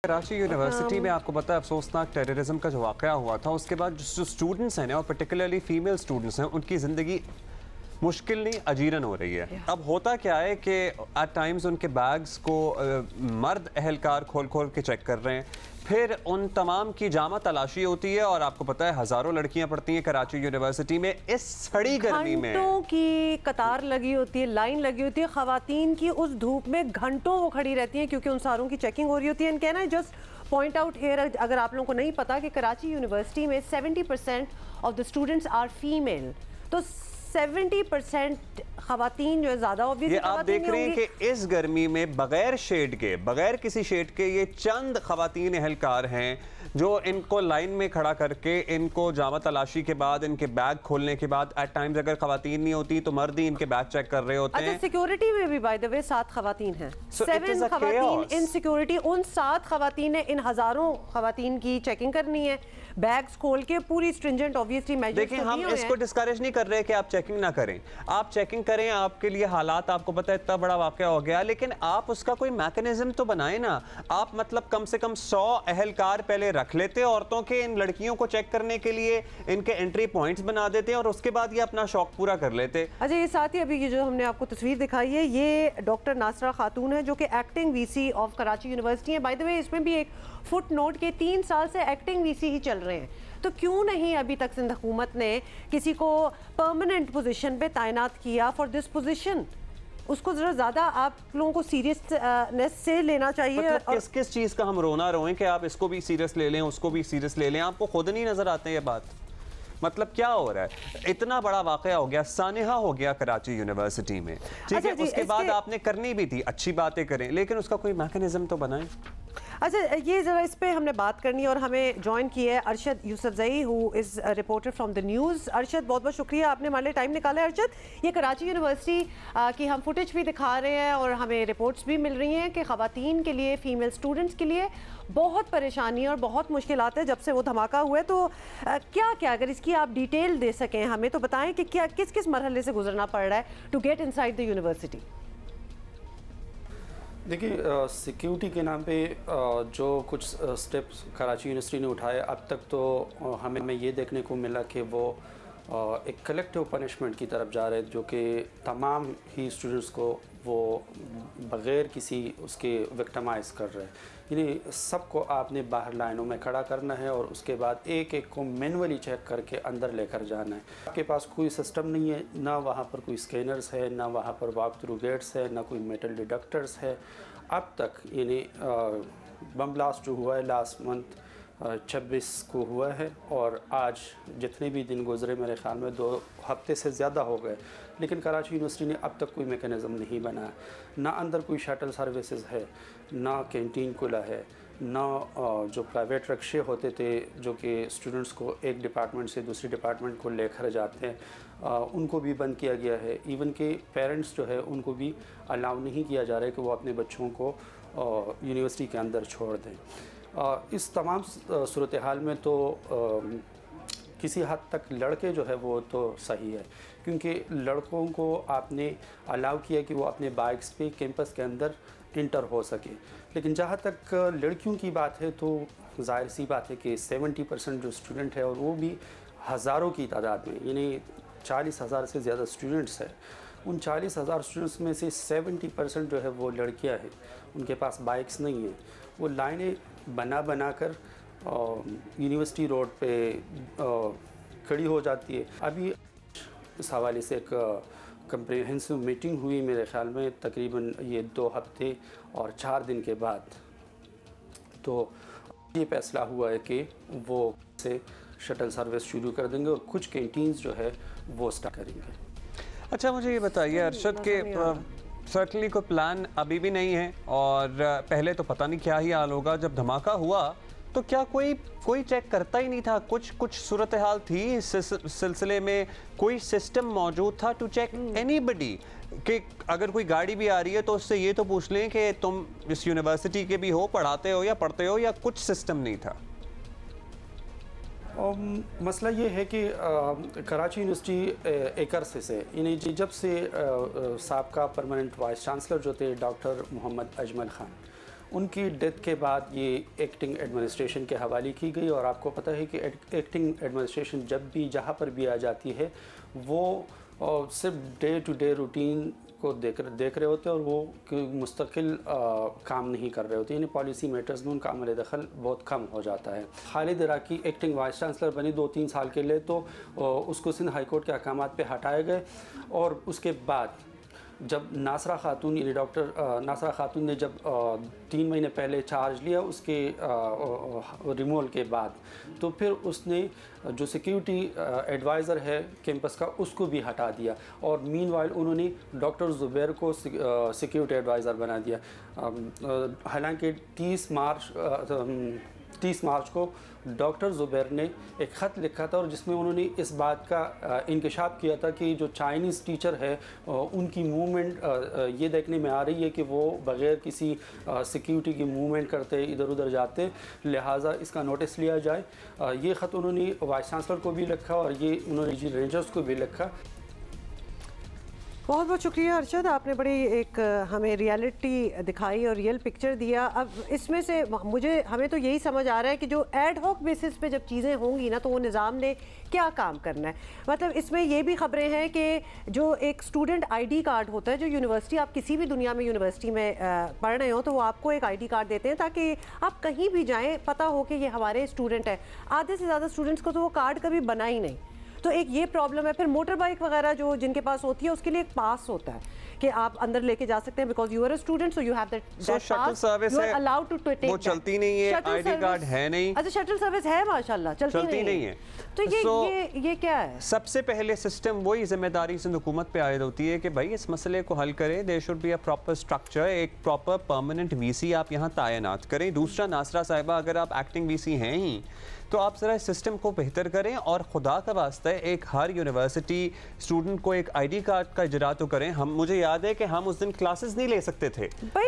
Karachi university में आपको पता है अफसोसनाक टेररिज्म का जो वाक़या हुआ था, उसके बाद जो स्टूडेंट्स हैं और पर्टिकुलरली फीमेल स्टूडेंट्स हैं, उनकी ज़िंदगी मुश्किल नहीं अजीरन हो रही है। अब होता क्या है कि एट टाइम्स उनके बैग्स को मर्द अहलकार खोल खोल के चेक कर रहे हैं, फिर उन तमाम की जामा तलाशी होती है और आपको पता है हज़ारों लड़कियां पढ़ती हैं कराची यूनिवर्सिटी में इस सड़ी गर्मी में। घंटों की कतार लगी होती है, लाइन लगी होती है, ख़वातीन की उस धूप में घंटों वो खड़ी रहती हैं क्योंकि उन सारों की चेकिंग हो रही होती है। एंड कहना है जस्ट पॉइंट आउट हेयर, अगर आप लोगों को नहीं पता कि कराची यूनिवर्सिटी में 70% of the students are female, तो 70% ख़वातीन जो है ज़्यादा ऑब्वियसली आप देख रहे हैं कि इस गर्मी में बगैर शेड के, बगैर किसी शेड के ये चंद ख़वातीन अहलकार हैं जो इनको लाइन में खड़ा करके इनको जामा तलाशी के बाद, इनके बैग खोलने के बाद, एट टाइम्स अगर ख़वातीन नहीं होती तो मर्द ही इनके बैग चेक कर रहे होते हैं। सिक्योरिटी में भी बाय द वे 7 ख़वातीन हैं, 7 ख़वातीन इन सिक्योरिटी। उन 7 ख़वातीन ने इन हज़ारों ख़वातीन की चेकिंग करनी है, बैग्स खोल के पूरी स्ट्रिंजेंट ऑब्वियसली मेजर्स। देखिए हम इसको डिस्करेज नहीं कर रहे कि आप चेकिंग ना करें, आप चेकिंग करें, आपके लिए हालात आपको पता है इतना बड़ा वाकया हो गया, लेकिन आप उसका कोई मैकेनिज्म तो बनाए ना। आप मतलब कम से कम 100 अहलकार पहले रख लेते औरतों के, इन लड़कियों को चेक करने के लिए इनके एंट्री पॉइंट्स बना देते और उसके बाद ये अपना शौक पूरा कर लेते। अच्छा, ये साथ ही अभी ये जो हमने आपको तस्वीर दिखाई है, ये डॉक्टर नासरा खातून है जो कि acting VC of Karachi university है। बाय द वे इसमें भी एक फुट नोट के 3 साल से एक्टिंग वीसी ही चल रहे हैं, तो क्यों नहीं अभी तक सिंध हुकूमत ने किसी को परमानेंट पोजीशन पे तैनात किया फॉर दिस पोजीशन? उसको जरा ज़्यादा आप लोगों को सीरियसनेस से लेना चाहिए। मतलब किस किस चीज़ का हम रोना रोएं कि आप इसको भी सीरियस ले लें, उसको भी सीरियस ले लें? आपको खुद नहीं नजर आते ये बात? मतलब क्या हो रहा है? इतना बड़ा वाकया हो गया, सानिहा हो गया कराची यूनिवर्सिटी में, ठीक है, उसके बाद आपने करनी भी थी, अच्छी बातें करें, लेकिन उसका कोई मैकेनिज्म तो बनाएं। अच्छा, ये ज़रा इस पे हमने बात करनी है और हमें ज्वाइन किया है Arshad Yousafzai, who is reporter from the news. Arshad, बहुत बहुत शुक्रिया, आपने हमारे लिए टाइम निकाला है। अरशद, ये कराची यूनिवर्सिटी की हम फुटेज भी दिखा रहे हैं और हमें रिपोर्ट्स भी मिल रही हैं कि ख़वातीन के लिए, फ़ीमेल स्टूडेंट्स के लिए बहुत परेशानी और बहुत मुश्किलात है जब से वो धमाका हुआ है। तो क्या क्या अगर इसकी आप डिटेल दे सकें हमें, तो बताएं कि क्या किस किस मरहले से गुजरना पड़ रहा है to get inside the university? देखिए, सिक्योरिटी के नाम पे जो कुछ स्टेप्स कराची यूनिवर्सिटी ने उठाए अब तक, तो हमें ये देखने को मिला कि वो एक कलेक्टिव पनिशमेंट की तरफ जा रहे हैं, जो कि तमाम ही स्टूडेंट्स को वो बग़ैर किसी उसके विक्टिमाइज़ कर रहे हैं। यानी सबको आपने बाहर लाइनों में खड़ा करना है और उसके बाद एक एक को मैनुअली चेक करके अंदर लेकर जाना है। आपके पास कोई सिस्टम नहीं है, ना वहाँ पर कोई स्कैनर्स है, ना वहाँ पर वॉक थ्रू गेट्स है, ना कोई मेटल डिटेक्टर्स है अब तक। यानी बम ब्लास्ट जो हुआ है लास्ट मंथ 26 को हुआ है और आज जितने भी दिन गुजरे मेरे ख्याल में 2 हफ्ते से ज़्यादा हो गए, लेकिन कराची यूनिवर्सिटी ने अब तक कोई मेकनिज़म नहीं बनाया। ना अंदर कोई शटल सर्विसेज है, ना कैंटीन खुला है, ना जो प्राइवेट रिक्शे होते थे जो कि स्टूडेंट्स को एक डिपार्टमेंट से दूसरे डिपार्टमेंट को लेकर जाते हैं, उनको भी बंद किया गया है। इवन के पेरेंट्स जो है उनको भी अलाउ नहीं किया जा रहा है कि वो अपने बच्चों को यूनिवर्सिटी के अंदर छोड़ दें। इस तमाम सूरत हाल में तो किसी हद तक लड़के जो है वो तो सही है, क्योंकि लड़कों को आपने अलाउ किया कि वो अपने बाइक्स पे कैंपस के अंदर इंटर हो सके, लेकिन जहाँ तक लड़कियों की बात है तो जाहिर सी बात है कि 70% जो स्टूडेंट है और वो भी हज़ारों की तादाद में, यानी 40,000 से ज़्यादा स्टूडेंट्स हैं। उन 40,000 स्टूडेंट्स में से 70% जो है वो लड़कियां हैं, उनके पास बाइक्स नहीं हैं। वो लाइनें बना कर यूनिवर्सिटी रोड पे खड़ी हो जाती है। अभी इस हवाले से एक कंप्रिहेंसिव मीटिंग हुई मेरे ख़्याल में तकरीबन ये 2 हफ्ते और 4 दिन के बाद, तो ये फैसला हुआ है कि वो से शटल सर्विस शुरू कर देंगे और कुछ कैंटीन्स जो है वो स्टार्ट करेंगे। अच्छा, मुझे ये बताइए अरशद के सर्टनली कोई प्लान अभी भी नहीं है और पहले तो पता नहीं क्या ही हाल होगा। जब धमाका हुआ तो क्या कोई चेक करता ही नहीं था? कुछ सूरत हाल थी इस सिलसिले में? कोई सिस्टम मौजूद था टू चेक एनीबडी कि अगर कोई गाड़ी भी आ रही है तो उससे ये तो पूछ लें कि तुम इस यूनिवर्सिटी के भी हो, पढ़ाते हो या पढ़ते हो, या कुछ सिस्टम नहीं था? मसला ये है कि कराची यूनिवर्सिटी एक अरसे से, यानी जब से साबका परमानेंट वाइस चांसलर जो थे डॉक्टर मोहम्मद अजमल ख़ान, उनकी डेथ के बाद ये एक्टिंग एडमिनिस्ट्रेशन के हवाले की गई। और आपको पता है कि एक्टिंग एडमिनिस्ट्रेशन जब भी जहाँ पर भी आ जाती है वो सिर्फ डे टू डे रूटीन को देख रहे होते हैं और वो मुस्तकिल काम नहीं कर रहे होते, यानी पॉलिसी मैटर्स में उनका अमल दखल बहुत कम हो जाता है। Khalid Iraqi acting vice chancellor बनी 2-3 साल के लिए, तो उसको सिंध हाई कोर्ट के अहकामात पे हटाए गए। और उसके बाद जब नासरा खातून यानी डॉक्टर नासरा खातून ने जब 3 महीने पहले चार्ज लिया उसके रिमूवल के बाद, तो फिर उसने जो सिक्योरिटी एडवाइज़र है कैंपस का उसको भी हटा दिया। और मीनवाइल उन्होंने डॉक्टर ज़ुबैर को सिक्योरिटी एडवाइज़र बना दिया। हालांकि 30 मार्च को डॉक्टर ज़ुबैर ने एक ख़त लिखा था और जिसमें उन्होंने इस बात का इंकशाफ किया था कि जो चाइनीज़ टीचर है उनकी मूवमेंट ये देखने में आ रही है कि वो बग़ैर किसी सिक्योरिटी की मूवमेंट करते इधर उधर जाते, लिहाजा इसका नोटिस लिया जाए। ये ख़त उन्होंने वाइस चांसलर को भी लिखा और ये उन्होंने जी रेंजर्स को भी लिखा। बहुत बहुत शुक्रिया अरशद, आपने बड़ी एक हमें रियलिटी दिखाई और रियल पिक्चर दिया। अब इसमें से हमें तो यही समझ आ रहा है कि जो एड हॉक बेसिस पे जब चीज़ें होंगी ना तो वो निज़ाम ने क्या काम करना है। मतलब इसमें ये भी खबरें हैं कि जो एक स्टूडेंट आईडी कार्ड होता है, जो यूनिवर्सिटी आप किसी भी दुनिया में यूनिवर्सिटी में पढ़ रहे हो तो वो आपको एक आईडी कार्ड देते हैं ताकि आप कहीं भी जाएँ पता हो कि ये हमारे स्टूडेंट है। आधे से ज़्यादा स्टूडेंट्स को तो वो कार्ड कभी बना ही नहीं, तो एक ये प्रॉब्लम है। फिर मोटर बाइक वगैरह जो जिनके पास होती है उसके लिए एक पास होता है कि आप अंदर लेके जा सकते हैं because you are a student, so you have that pass, you are allowed to take. वो चलती नहीं है, आईडी कार्ड है नहीं। अच्छा, शटल सर्विस है माशाल्लाह, चलती नहीं है। तो ये क्या है? सबसे पहले सिस्टम वही जिम्मेदारी सिंध हुकूमत पे आयद होती है कि भाई इस मसले को हल करें। There should be a proper structure, एक प्रॉपर परमानेंट वीसी आप यहाँ तैनात करें। दूसरा, नासरा साहिबा अगर आप एक्टिंग वीसी हैं ही तो आप ज़रा इस सिस्टम को बेहतर करें और खुदा का वास्ता है एक हर यूनिवर्सिटी स्टूडेंट को एक आईडी कार्ड का इजरा तो करें। मुझे याद है कि हम उस दिन क्लासेस नहीं ले सकते थे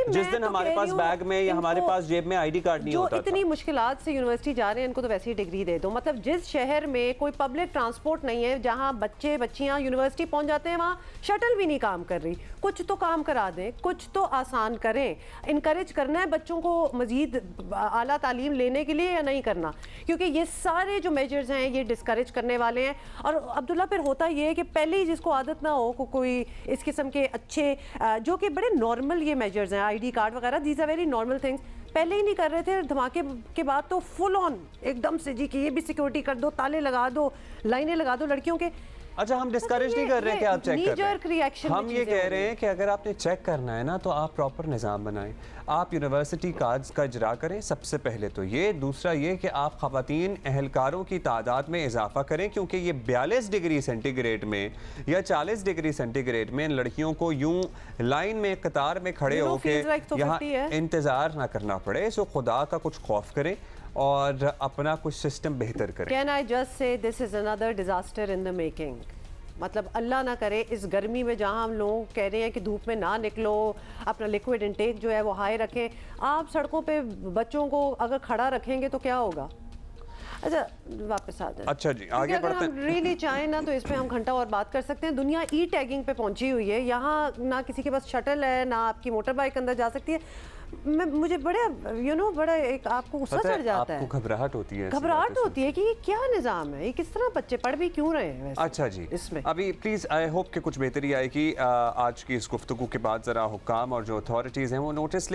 जिस दिन हमारे पास बैग में या हमारे पास जेब में आईडी कार्ड नहीं होता था। इतनी मुश्किलात से यूनिवर्सिटी जा रहे हैं इनको तो वैसे ही डिग्री दे दो। मतलब जिस शहर में कोई पब्लिक ट्रांसपोर्ट नहीं है, जहाँ बच्चे बच्चियाँ यूनिवर्सिटी पहुँच जाते हैं वहाँ शटल भी नहीं काम कर रही। कुछ तो काम करा दें, कुछ तो आसान करें। इनकरेज करना है बच्चों को मजीद आला तालीम लेने के लिए या नहीं करना, क्योंकि ये सारे जो मेजर्स हैं ये डिस्करेज करने वाले हैं। और अब्दुल्ला फिर होता ये है कि पहले ही जिसको आदत ना हो कोई इस किस्म के अच्छे जो कि बड़े नॉर्मल ये मेजर्स हैं, आईडी कार्ड वगैरह, these are very normal things, पहले ही नहीं कर रहे थे। धमाके के बाद तो फुल ऑन एकदम से जी कि ये भी सिक्योरिटी कर दो, ताले लगा दो, लाइनें लगा दो लड़कियों के। अच्छा, हम डिस्करेज नहीं कर रहे हैं कि आप चेक कर रहे हैं, हम ये कह रहे हैं कि अगर आपने चेक करना है ना तो आप प्रॉपर निज़ाम बनाएं, आप यूनिवर्सिटी कार्ड्स का इजरा करें सबसे पहले तो ये। दूसरा ये कि आप ख़वातीन एहलकारों की तादाद में इजाफा करें, क्योंकि ये 42 डिग्री सेंटीग्रेड में या 40 डिग्री सेंटीग्रेड में लड़कियों को यूं लाइन में कतार में खड़े होकर यहाँ इंतज़ार ना करना पड़े। सो खुदा का कुछ खौफ करें और अपना कुछ सिस्टम बेहतर करें। Can I just say this is another disaster in the making? मतलब अल्लाह ना करे इस गर्मी में जहाँ हम लोग कह रहे हैं कि धूप में ना निकलो, अपना लिक्विड इंटेक जो है वो हाई रखें, आप सड़कों पे बच्चों को अगर खड़ा रखेंगे तो क्या होगा? अच्छा, वापस आ जाए। अच्छा जी, आगे बढ़ते हैं। हम रियली चाहें ना तो इस पे हम घंटा और बात कर सकते हैं। दुनिया ई टैगिंग पे पहुंची हुई है, यहाँ ना किसी के पास शटल है ना आपकी मोटर बाइक अंदर जा सकती है। मुझे बड़ा बड़ा एक आपको गुस्सा चढ़ जाता है, आपको घबराहट होती है, घबराहट होती है कि ये क्या निज़ाम है, ये किस तरह बच्चे पढ़ भी क्यों रहे हैं वैसे? अच्छा जी, इसमें अभी प्लीज़ आई होप कि कुछ बेहतरी आएगी आज की इस गुफ्तगू के बाद। ज़रा हुक्काम और जो अथॉरिटीज़ हैं वो नोटिस